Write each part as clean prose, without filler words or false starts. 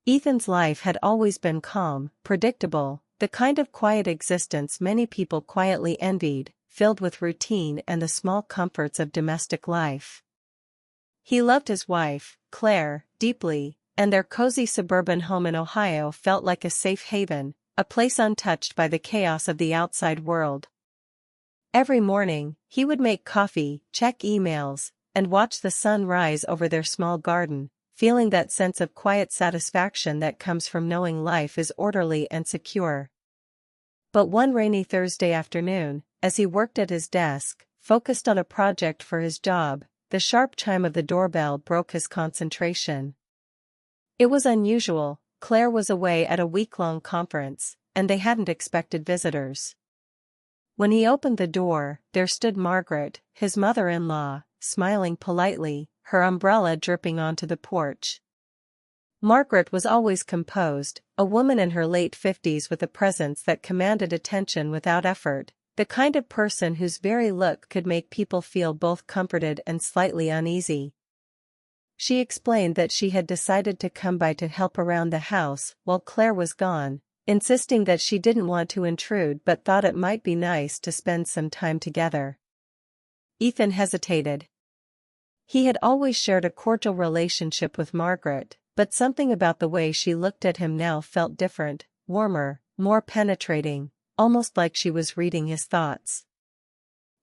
Ethan's life had always been calm, predictable, the kind of quiet existence many people quietly envied, filled with routine and the small comforts of domestic life. He loved his wife, Claire, deeply, and their cozy suburban home in Ohio felt like a safe haven, a place untouched by the chaos of the outside world. Every morning, he would make coffee, check emails, and watch the sun rise over their small garden, feeling that sense of quiet satisfaction that comes from knowing life is orderly and secure. But one rainy Thursday afternoon, as he worked at his desk, focused on a project for his job, the sharp chime of the doorbell broke his concentration. It was unusual. Claire was away at a week-long conference, and they hadn't expected visitors. When he opened the door, there stood Margaret, his mother-in-law, smiling politely, her umbrella dripping onto the porch. Margaret was always composed, a woman in her late 50s with a presence that commanded attention without effort, the kind of person whose very look could make people feel both comforted and slightly uneasy. She explained that she had decided to come by to help around the house while Claire was gone, insisting that she didn't want to intrude but thought it might be nice to spend some time together. Ethan hesitated. He had always shared a cordial relationship with Margaret, but something about the way she looked at him now felt different, warmer, more penetrating, almost like she was reading his thoughts.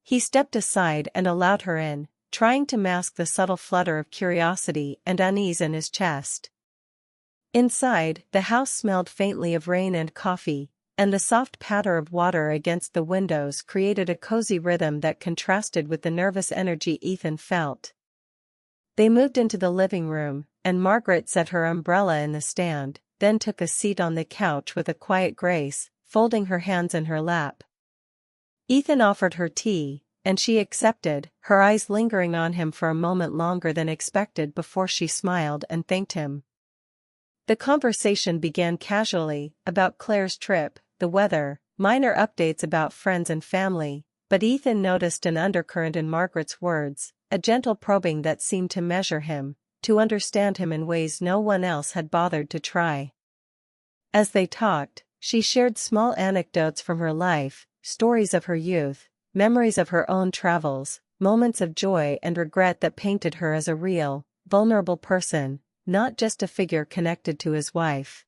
He stepped aside and allowed her in, trying to mask the subtle flutter of curiosity and unease in his chest. Inside, the house smelled faintly of rain and coffee, and the soft patter of water against the windows created a cozy rhythm that contrasted with the nervous energy Ethan felt. They moved into the living room, and Margaret set her umbrella in the stand, then took a seat on the couch with a quiet grace, folding her hands in her lap. Ethan offered her tea, and she accepted, her eyes lingering on him for a moment longer than expected before she smiled and thanked him. The conversation began casually, about Claire's trip, the weather, minor updates about friends and family, but Ethan noticed an undercurrent in Margaret's words, a gentle probing that seemed to measure him, to understand him in ways no one else had bothered to try. As they talked, she shared small anecdotes from her life, stories of her youth, memories of her own travels, moments of joy and regret that painted her as a real, vulnerable person, not just a figure connected to his wife.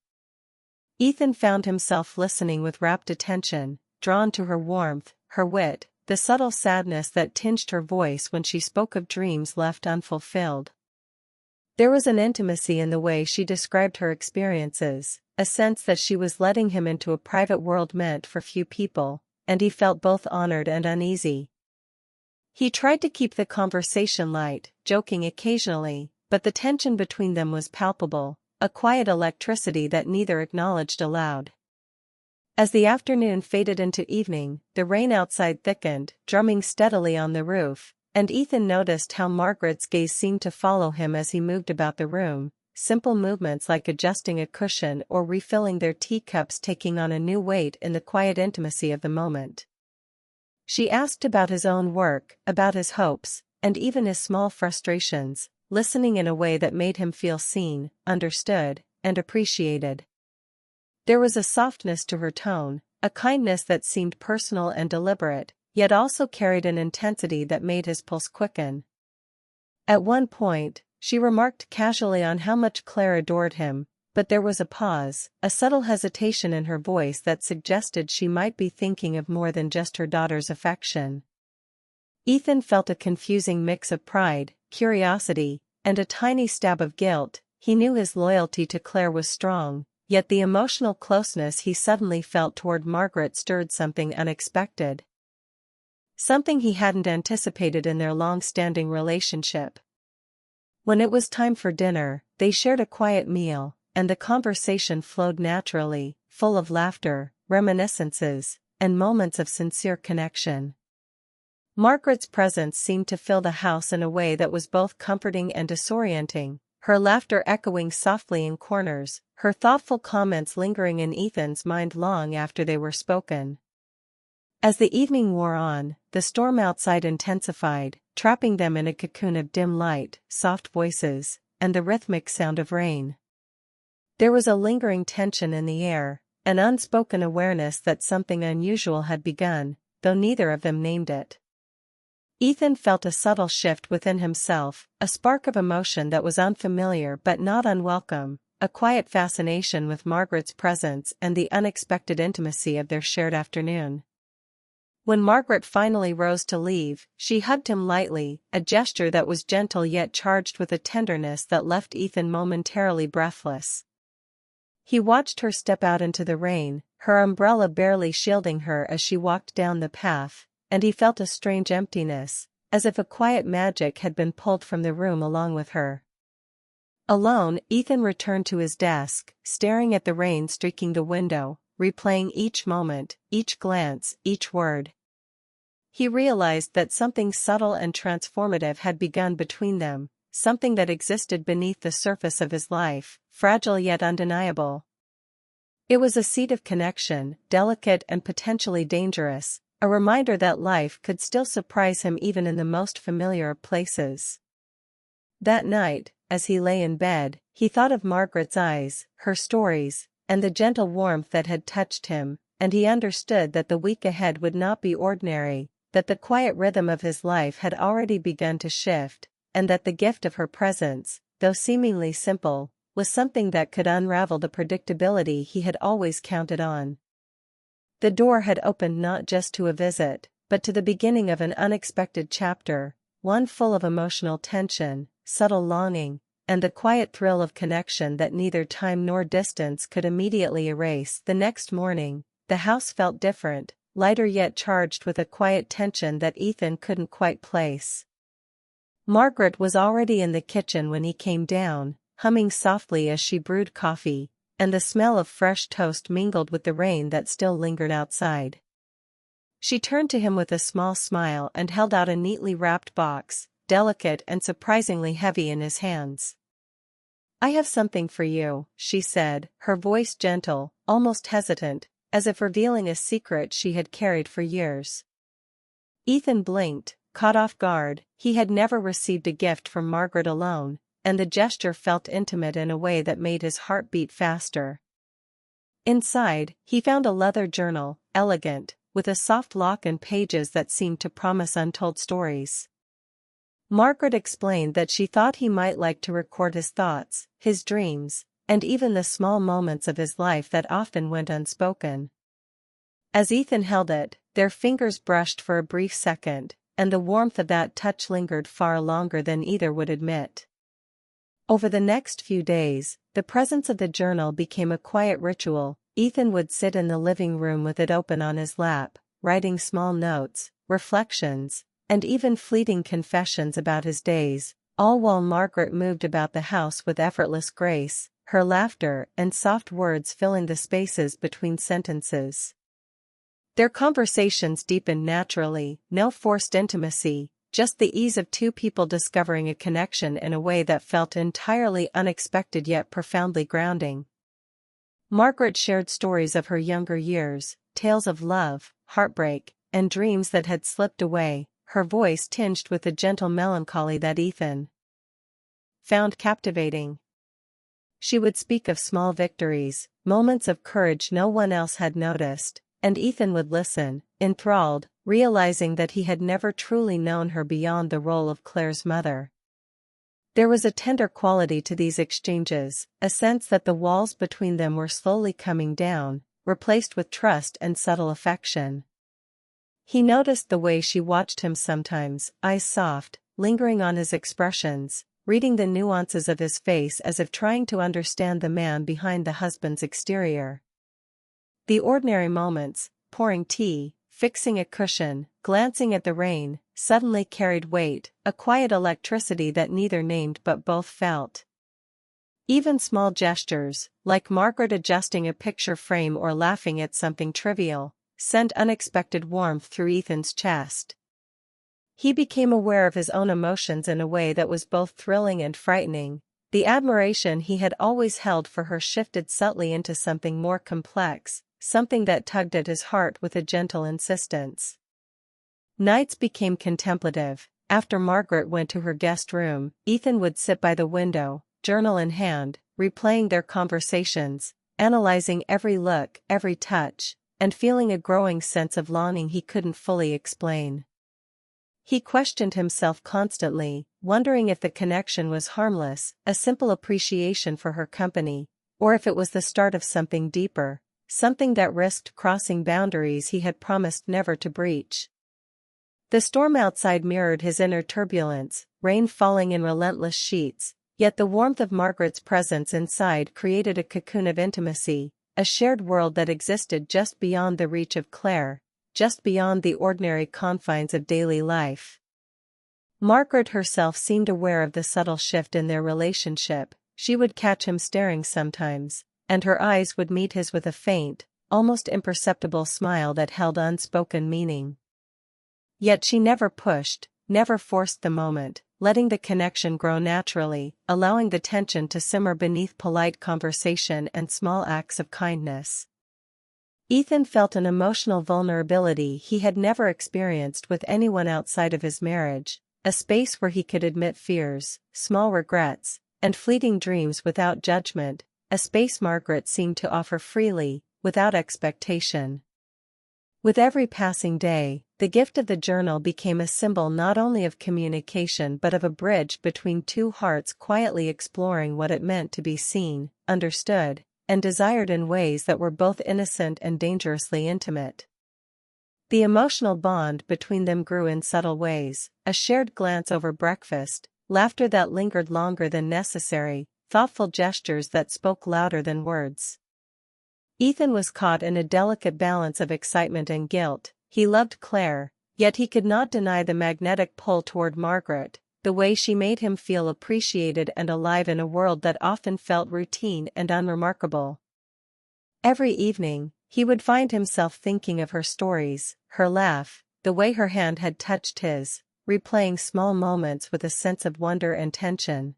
Ethan found himself listening with rapt attention, drawn to her warmth, her wit, the subtle sadness that tinged her voice when she spoke of dreams left unfulfilled. There was an intimacy in the way she described her experiences, a sense that she was letting him into a private world meant for few people, and he felt both honored and uneasy. He tried to keep the conversation light, joking occasionally, but the tension between them was palpable, a quiet electricity that neither acknowledged aloud. As the afternoon faded into evening, the rain outside thickened, drumming steadily on the roof, and Ethan noticed how Margaret's gaze seemed to follow him as he moved about the room, simple movements like adjusting a cushion or refilling their teacups taking on a new weight in the quiet intimacy of the moment. She asked about his own work, about his hopes, and even his small frustrations, listening in a way that made him feel seen, understood, and appreciated. There was a softness to her tone, a kindness that seemed personal and deliberate, yet also carried an intensity that made his pulse quicken. At one point, she remarked casually on how much Claire adored him, but there was a pause, a subtle hesitation in her voice that suggested she might be thinking of more than just her daughter's affection. Ethan felt a confusing mix of pride, curiosity, and a tiny stab of guilt. He knew his loyalty to Claire was strong, yet the emotional closeness he suddenly felt toward Margaret stirred something unexpected. Something he hadn't anticipated in their long-standing relationship. When it was time for dinner, they shared a quiet meal, and the conversation flowed naturally, full of laughter, reminiscences, and moments of sincere connection. Margaret's presence seemed to fill the house in a way that was both comforting and disorienting, her laughter echoing softly in corners, her thoughtful comments lingering in Ethan's mind long after they were spoken. As the evening wore on, the storm outside intensified, trapping them in a cocoon of dim light, soft voices, and the rhythmic sound of rain. There was a lingering tension in the air, an unspoken awareness that something unusual had begun, though neither of them named it. Ethan felt a subtle shift within himself, a spark of emotion that was unfamiliar but not unwelcome, a quiet fascination with Margaret's presence and the unexpected intimacy of their shared afternoon. When Margaret finally rose to leave, she hugged him lightly, a gesture that was gentle yet charged with a tenderness that left Ethan momentarily breathless. He watched her step out into the rain, her umbrella barely shielding her as she walked down the path, and he felt a strange emptiness, as if a quiet magic had been pulled from the room along with her. Alone, Ethan returned to his desk, staring at the rain streaking the window, replaying each moment, each glance, each word. He realized that something subtle and transformative had begun between them, something that existed beneath the surface of his life, fragile yet undeniable. It was a seed of connection, delicate and potentially dangerous, a reminder that life could still surprise him even in the most familiar of places. That night, as he lay in bed, he thought of Margaret's eyes, her stories, and the gentle warmth that had touched him, and he understood that the week ahead would not be ordinary, that the quiet rhythm of his life had already begun to shift, and that the gift of her presence, though seemingly simple, was something that could unravel the predictability he had always counted on. The door had opened not just to a visit, but to the beginning of an unexpected chapter, one full of emotional tension, subtle longing, and the quiet thrill of connection that neither time nor distance could immediately erase. The next morning, the house felt different, lighter yet charged with a quiet tension that Ethan couldn't quite place. Margaret was already in the kitchen when he came down, humming softly as she brewed coffee, and the smell of fresh toast mingled with the rain that still lingered outside. She turned to him with a small smile and held out a neatly wrapped box, delicate and surprisingly heavy in his hands. "I have something for you," she said, her voice gentle, almost hesitant, as if revealing a secret she had carried for years. Ethan blinked, caught off guard. He had never received a gift from Margaret alone, and the gesture felt intimate in a way that made his heart beat faster. Inside, he found a leather journal, elegant, with a soft lock and pages that seemed to promise untold stories. Margaret explained that she thought he might like to record his thoughts, his dreams, and even the small moments of his life that often went unspoken. As Ethan held it, their fingers brushed for a brief second, and the warmth of that touch lingered far longer than either would admit. Over the next few days, the presence of the journal became a quiet ritual. Ethan would sit in the living room with it open on his lap, writing small notes, reflections, and even fleeting confessions about his days, all while Margaret moved about the house with effortless grace, her laughter and soft words filling the spaces between sentences. Their conversations deepened naturally, no forced intimacy, just the ease of two people discovering a connection in a way that felt entirely unexpected yet profoundly grounding. Margaret shared stories of her younger years, tales of love, heartbreak, and dreams that had slipped away, her voice tinged with a gentle melancholy that Ethan found captivating. She would speak of small victories, moments of courage no one else had noticed, and Ethan would listen, enthralled, realizing that he had never truly known her beyond the role of Claire's mother. There was a tender quality to these exchanges, a sense that the walls between them were slowly coming down, replaced with trust and subtle affection. He noticed the way she watched him sometimes, eyes soft, lingering on his expressions, reading the nuances of his face as if trying to understand the man behind the husband's exterior. The ordinary moments, pouring tea, fixing a cushion, glancing at the rain, suddenly carried weight, a quiet electricity that neither named but both felt. Even small gestures, like Margaret adjusting a picture frame or laughing at something trivial, sent unexpected warmth through Ethan's chest. He became aware of his own emotions in a way that was both thrilling and frightening. The admiration he had always held for her shifted subtly into something more complex, something that tugged at his heart with a gentle insistence. Nights became contemplative. After Margaret went to her guest room, Ethan would sit by the window, journal in hand, replaying their conversations, analyzing every look, every touch, and feeling a growing sense of longing he couldn't fully explain. He questioned himself constantly, wondering if the connection was harmless, a simple appreciation for her company, or if it was the start of something deeper, something that risked crossing boundaries he had promised never to breach. The storm outside mirrored his inner turbulence, rain falling in relentless sheets, yet the warmth of Margaret's presence inside created a cocoon of intimacy, a shared world that existed just beyond the reach of Claire, just beyond the ordinary confines of daily life. Margaret herself seemed aware of the subtle shift in their relationship. She would catch him staring sometimes, and her eyes would meet his with a faint, almost imperceptible smile that held unspoken meaning. Yet she never pushed, never forced the moment, letting the connection grow naturally, allowing the tension to simmer beneath polite conversation and small acts of kindness. Ethan felt an emotional vulnerability he had never experienced with anyone outside of his marriage, a space where he could admit fears, small regrets, and fleeting dreams without judgment, a space Margaret seemed to offer freely, without expectation. With every passing day, the gift of the journal became a symbol not only of communication but of a bridge between two hearts quietly exploring what it meant to be seen, understood, and desired in ways that were both innocent and dangerously intimate. The emotional bond between them grew in subtle ways, a shared glance over breakfast, laughter that lingered longer than necessary, thoughtful gestures that spoke louder than words. Ethan was caught in a delicate balance of excitement and guilt. He loved Claire, yet he could not deny the magnetic pull toward Margaret, the way she made him feel appreciated and alive in a world that often felt routine and unremarkable. Every evening, he would find himself thinking of her stories, her laugh, the way her hand had touched his, replaying small moments with a sense of wonder and tension.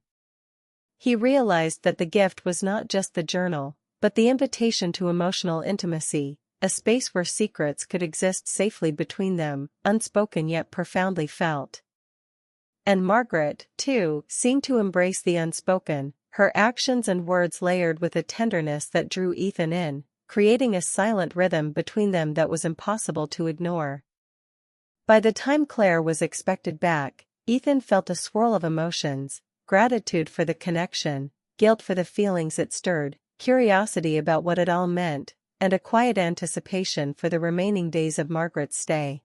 He realized that the gift was not just the journal, but the invitation to emotional intimacy, a space where secrets could exist safely between them, unspoken yet profoundly felt. And Margaret, too, seemed to embrace the unspoken, her actions and words layered with a tenderness that drew Ethan in, creating a silent rhythm between them that was impossible to ignore. By the time Claire was expected back, Ethan felt a swirl of emotions, gratitude for the connection, guilt for the feelings it stirred, curiosity about what it all meant, and a quiet anticipation for the remaining days of Margaret's stay.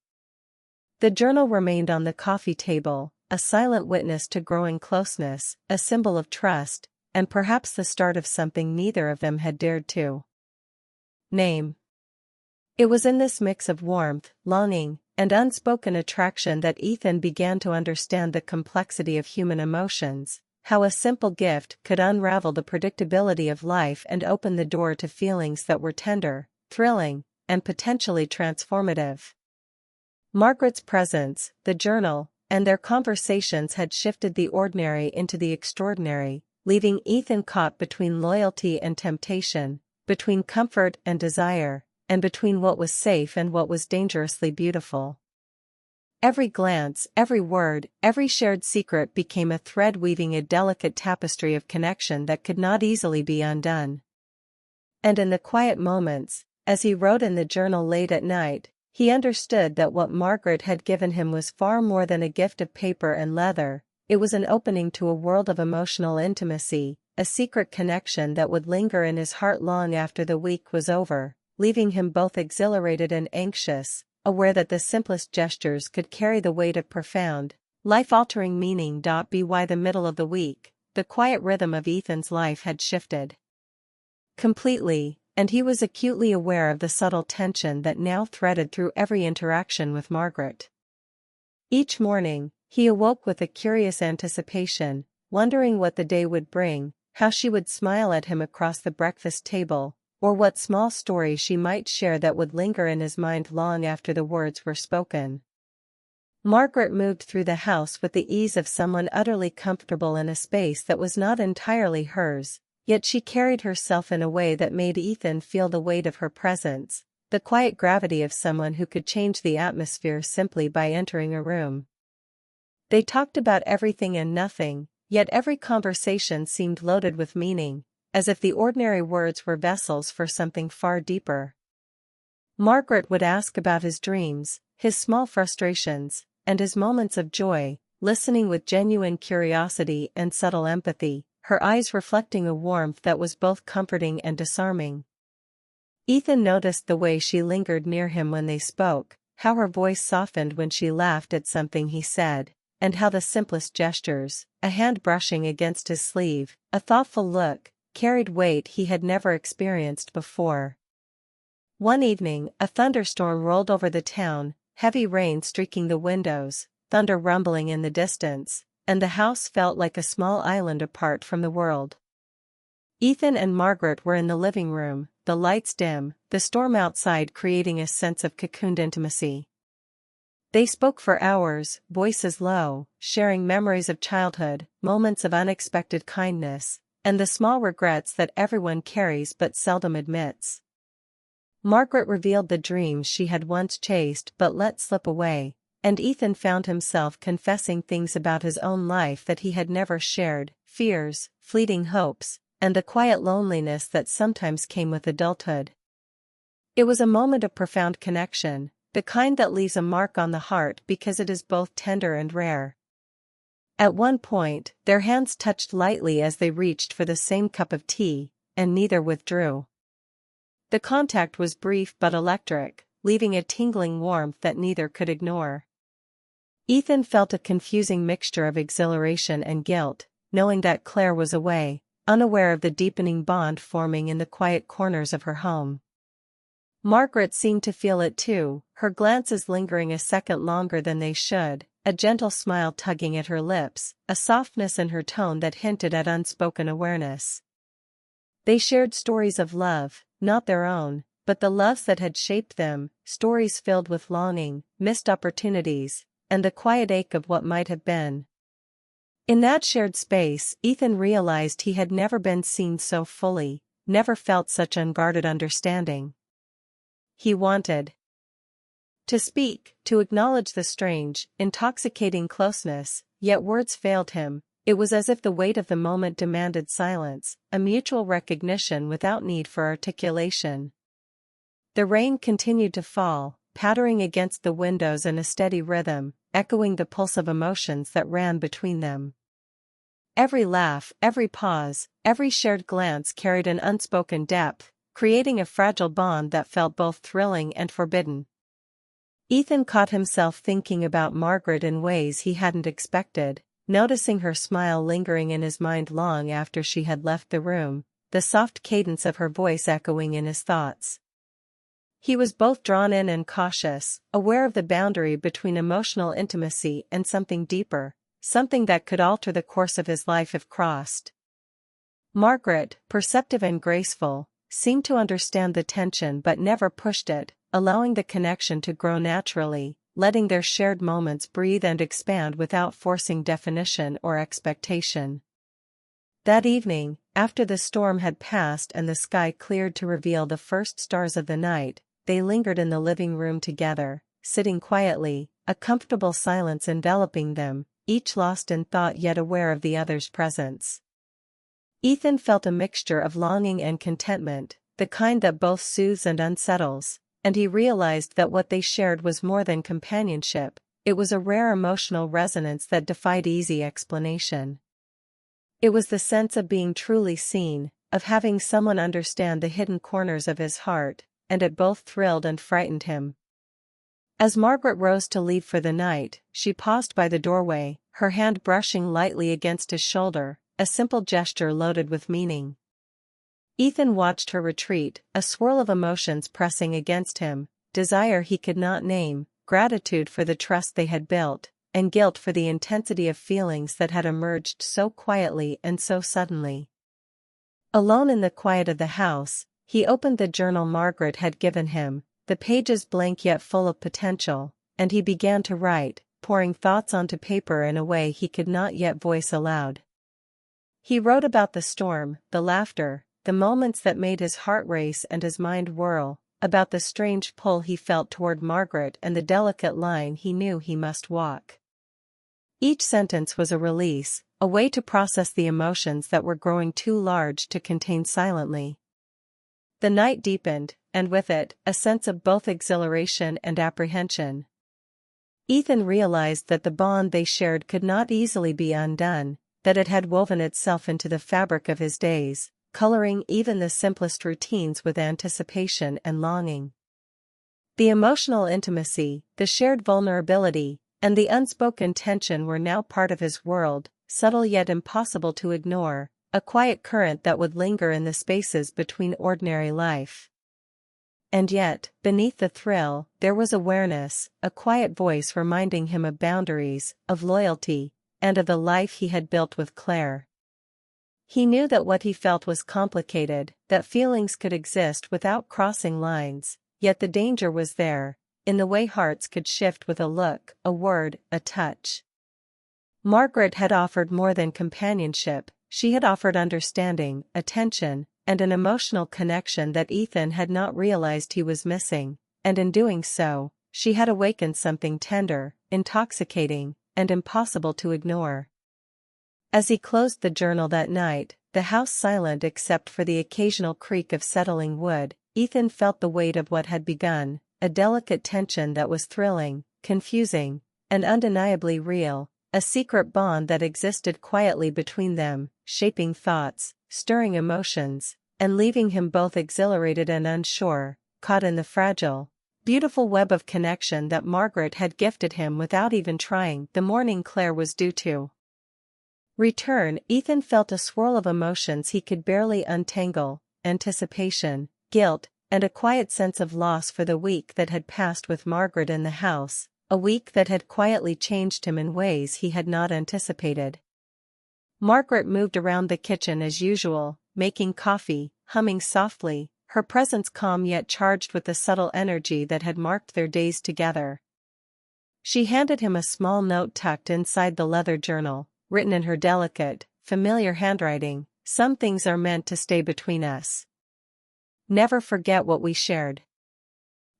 The journal remained on the coffee table, a silent witness to growing closeness, a symbol of trust, and perhaps the start of something neither of them had dared to name. It was in this mix of warmth, longing, and unspoken attraction that Ethan began to understand the complexity of human emotions, how a simple gift could unravel the predictability of life and open the door to feelings that were tender, thrilling, and potentially transformative. Margaret's presence, the journal, and their conversations had shifted the ordinary into the extraordinary, leaving Ethan caught between loyalty and temptation, between comfort and desire, and between what was safe and what was dangerously beautiful. Every glance, every word, every shared secret became a thread weaving a delicate tapestry of connection that could not easily be undone. And in the quiet moments, as he wrote in the journal late at night, he understood that what Margaret had given him was far more than a gift of paper and leather. It was an opening to a world of emotional intimacy, a secret connection that would linger in his heart long after the week was over, leaving him both exhilarated and anxious, aware that the simplest gestures could carry the weight of profound, life-altering meaning. By the middle of the week, the quiet rhythm of Ethan's life had shifted completely, and he was acutely aware of the subtle tension that now threaded through every interaction with Margaret. Each morning, he awoke with a curious anticipation, wondering what the day would bring, how she would smile at him across the breakfast table, or what small story she might share that would linger in his mind long after the words were spoken. Margaret moved through the house with the ease of someone utterly comfortable in a space that was not entirely hers, yet she carried herself in a way that made Ethan feel the weight of her presence, the quiet gravity of someone who could change the atmosphere simply by entering a room. They talked about everything and nothing, yet every conversation seemed loaded with meaning, as if the ordinary words were vessels for something far deeper. Margaret would ask about his dreams, his small frustrations, and his moments of joy, listening with genuine curiosity and subtle empathy, her eyes reflecting a warmth that was both comforting and disarming. Ethan noticed the way she lingered near him when they spoke, how her voice softened when she laughed at something he said, and how the simplest gestures, a hand brushing against his sleeve, a thoughtful look, carried weight he had never experienced before. One evening, a thunderstorm rolled over the town, heavy rain streaking the windows, thunder rumbling in the distance, and the house felt like a small island apart from the world. Ethan and Margaret were in the living room, the lights dim, the storm outside creating a sense of cocooned intimacy. They spoke for hours, voices low, sharing memories of childhood, moments of unexpected kindness, and the small regrets that everyone carries but seldom admits. Margaret revealed the dreams she had once chased but let slip away, and Ethan found himself confessing things about his own life that he had never shared, fears, fleeting hopes, and the quiet loneliness that sometimes came with adulthood. It was a moment of profound connection, the kind that leaves a mark on the heart because it is both tender and rare. At one point, their hands touched lightly as they reached for the same cup of tea, and neither withdrew. The contact was brief but electric, leaving a tingling warmth that neither could ignore. Ethan felt a confusing mixture of exhilaration and guilt, knowing that Claire was away, unaware of the deepening bond forming in the quiet corners of her home. Margaret seemed to feel it too, her glances lingering a second longer than they should, a gentle smile tugging at her lips, a softness in her tone that hinted at unspoken awareness. They shared stories of love, not their own, but the loves that had shaped them, stories filled with longing, missed opportunities, and the quiet ache of what might have been. In that shared space, Ethan realized he had never been seen so fully, never felt such unguarded understanding. He wanted to speak, to acknowledge the strange, intoxicating closeness, yet words failed him. It was as if the weight of the moment demanded silence, a mutual recognition without need for articulation. The rain continued to fall, pattering against the windows in a steady rhythm, echoing the pulse of emotions that ran between them. Every laugh, every pause, every shared glance carried an unspoken depth, creating a fragile bond that felt both thrilling and forbidden. Ethan caught himself thinking about Margaret in ways he hadn't expected, noticing her smile lingering in his mind long after she had left the room, the soft cadence of her voice echoing in his thoughts. He was both drawn in and cautious, aware of the boundary between emotional intimacy and something deeper, something that could alter the course of his life if crossed. Margaret, perceptive and graceful, seemed to understand the tension but never pushed it, allowing the connection to grow naturally, letting their shared moments breathe and expand without forcing definition or expectation. That evening, after the storm had passed and the sky cleared to reveal the first stars of the night, they lingered in the living room together, sitting quietly, a comfortable silence enveloping them, each lost in thought yet aware of the other's presence. Ethan felt a mixture of longing and contentment, the kind that both soothes and unsettles, and he realized that what they shared was more than companionship, it was a rare emotional resonance that defied easy explanation. It was the sense of being truly seen, of having someone understand the hidden corners of his heart, and it both thrilled and frightened him. As Margaret rose to leave for the night, she paused by the doorway, her hand brushing lightly against his shoulder, a simple gesture loaded with meaning. Ethan watched her retreat, a swirl of emotions pressing against him, desire he could not name, gratitude for the trust they had built, and guilt for the intensity of feelings that had emerged so quietly and so suddenly. Alone in the quiet of the house, he opened the journal Margaret had given him, the pages blank yet full of potential, and he began to write, pouring thoughts onto paper in a way he could not yet voice aloud. He wrote about the storm, the laughter, the moments that made his heart race and his mind whirl, about the strange pull he felt toward Margaret and the delicate line he knew he must walk. Each sentence was a release, a way to process the emotions that were growing too large to contain silently. The night deepened, and with it, a sense of both exhilaration and apprehension. Ethan realized that the bond they shared could not easily be undone, that it had woven itself into the fabric of his days, coloring even the simplest routines with anticipation and longing. The emotional intimacy, the shared vulnerability, and the unspoken tension were now part of his world, subtle yet impossible to ignore, a quiet current that would linger in the spaces between ordinary life. And yet, beneath the thrill, there was awareness, a quiet voice reminding him of boundaries, of loyalty, and of the life he had built with Claire. He knew that what he felt was complicated, that feelings could exist without crossing lines, yet the danger was there, in the way hearts could shift with a look, a word, a touch. Margaret had offered more than companionship, she had offered understanding, attention, and an emotional connection that Ethan had not realized he was missing, and in doing so, she had awakened something tender, intoxicating, and impossible to ignore. As he closed the journal that night, the house silent except for the occasional creak of settling wood, Ethan felt the weight of what had begun, a delicate tension that was thrilling, confusing, and undeniably real, a secret bond that existed quietly between them, shaping thoughts, stirring emotions, and leaving him both exhilarated and unsure, caught in the fragile, beautiful web of connection that Margaret had gifted him without even trying. The morning Claire was due to return, Ethan felt a swirl of emotions he could barely untangle, anticipation, guilt, and a quiet sense of loss for the week that had passed with Margaret in the house, a week that had quietly changed him in ways he had not anticipated. Margaret moved around the kitchen as usual, making coffee, humming softly, her presence calm yet charged with the subtle energy that had marked their days together. She handed him a small note tucked inside the leather journal, written in her delicate, familiar handwriting. "Some things are meant to stay between us. Never forget what we shared."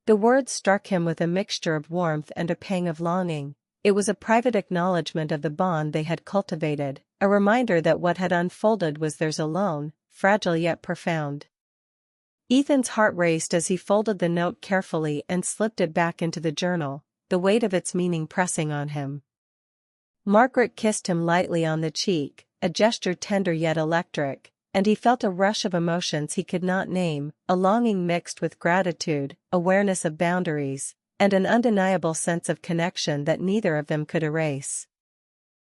The words struck him with a mixture of warmth and a pang of longing. It was a private acknowledgement of the bond they had cultivated, a reminder that what had unfolded was theirs alone, fragile yet profound. Ethan's heart raced as he folded the note carefully and slipped it back into the journal, the weight of its meaning pressing on him. Margaret kissed him lightly on the cheek, a gesture tender yet electric, and he felt a rush of emotions he could not name, a longing mixed with gratitude, awareness of boundaries, and an undeniable sense of connection that neither of them could erase.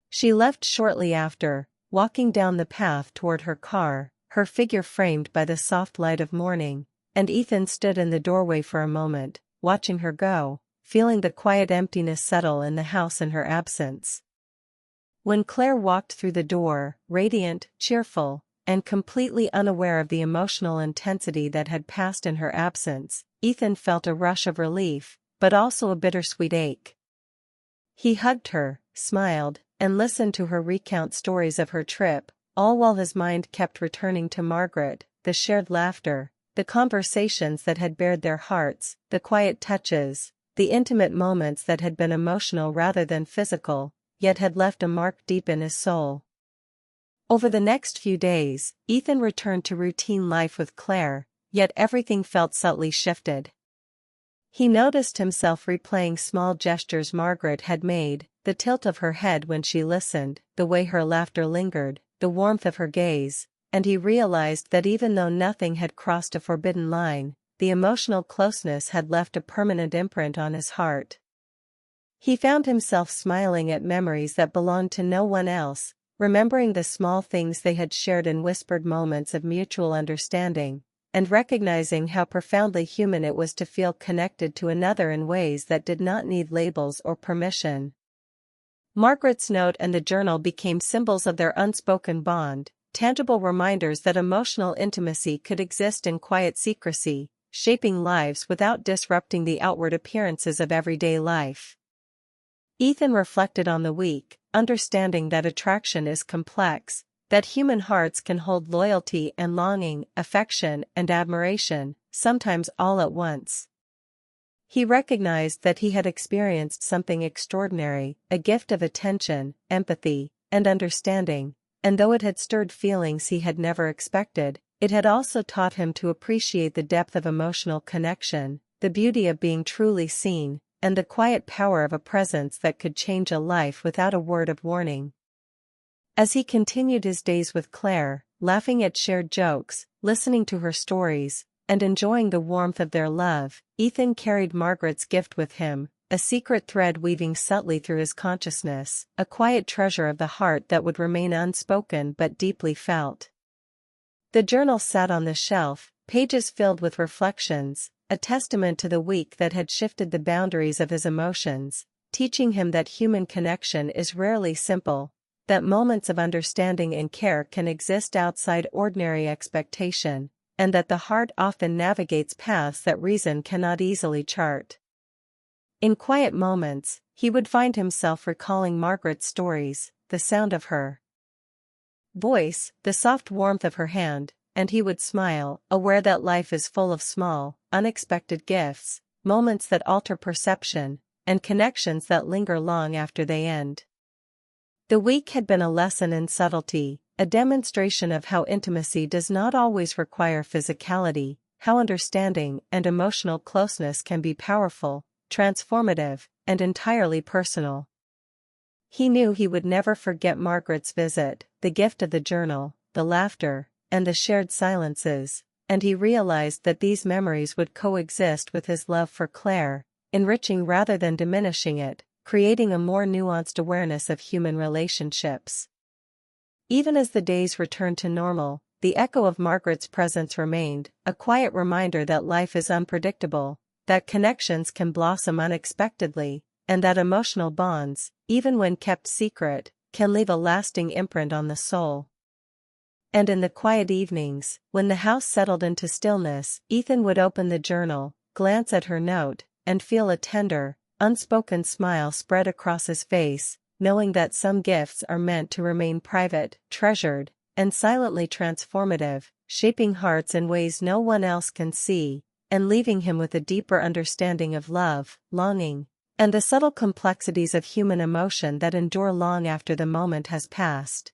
She left shortly after, walking down the path toward her car, her figure framed by the soft light of morning, and Ethan stood in the doorway for a moment, watching her go, feeling the quiet emptiness settle in the house in her absence. When Claire walked through the door, radiant, cheerful, and completely unaware of the emotional intensity that had passed in her absence, Ethan felt a rush of relief, but also a bittersweet ache. He hugged her, smiled, and listened to her recount stories of her trip, all while his mind kept returning to Margaret, the shared laughter, the conversations that had bared their hearts, the quiet touches, the intimate moments that had been emotional rather than physical, yet had left a mark deep in his soul. Over the next few days, Ethan returned to routine life with Claire, yet everything felt subtly shifted. He noticed himself replaying small gestures Margaret had made, the tilt of her head when she listened, the way her laughter lingered, the warmth of her gaze, and he realized that even though nothing had crossed a forbidden line, the emotional closeness had left a permanent imprint on his heart. He found himself smiling at memories that belonged to no one else, remembering the small things they had shared in whispered moments of mutual understanding, and recognizing how profoundly human it was to feel connected to another in ways that did not need labels or permission. Margaret's note and the journal became symbols of their unspoken bond, tangible reminders that emotional intimacy could exist in quiet secrecy, shaping lives without disrupting the outward appearances of everyday life. Ethan reflected on the week, understanding that attraction is complex, that human hearts can hold loyalty and longing, affection and admiration, sometimes all at once. He recognized that he had experienced something extraordinary, a gift of attention, empathy, and understanding, and though it had stirred feelings he had never expected, it had also taught him to appreciate the depth of emotional connection, the beauty of being truly seen, and the quiet power of a presence that could change a life without a word of warning. As he continued his days with Claire, laughing at shared jokes, listening to her stories, and enjoying the warmth of their love, Ethan carried Margaret's gift with him, a secret thread weaving subtly through his consciousness, a quiet treasure of the heart that would remain unspoken but deeply felt. The journal sat on the shelf, pages filled with reflections, a testament to the week that had shifted the boundaries of his emotions, teaching him that human connection is rarely simple, that moments of understanding and care can exist outside ordinary expectation, and that the heart often navigates paths that reason cannot easily chart. In quiet moments, he would find himself recalling Margaret's stories, the sound of her voice, the soft warmth of her hand, and he would smile, aware that life is full of small, unexpected gifts, moments that alter perception, and connections that linger long after they end. The week had been a lesson in subtlety, a demonstration of how intimacy does not always require physicality, how understanding and emotional closeness can be powerful, transformative, and entirely personal. He knew he would never forget Margaret's visit, the gift of the journal, the laughter, and the shared silences, and he realized that these memories would coexist with his love for Claire, enriching rather than diminishing it, creating a more nuanced awareness of human relationships. Even as the days returned to normal, the echo of Margaret's presence remained, a quiet reminder that life is unpredictable, that connections can blossom unexpectedly, and that emotional bonds, even when kept secret, can leave a lasting imprint on the soul. And in the quiet evenings, when the house settled into stillness, Ethan would open the journal, glance at her note, and feel a tender, unspoken smile spread across his face, knowing that some gifts are meant to remain private, treasured, and silently transformative, shaping hearts in ways no one else can see, and leaving him with a deeper understanding of love, longing, and the subtle complexities of human emotion that endure long after the moment has passed.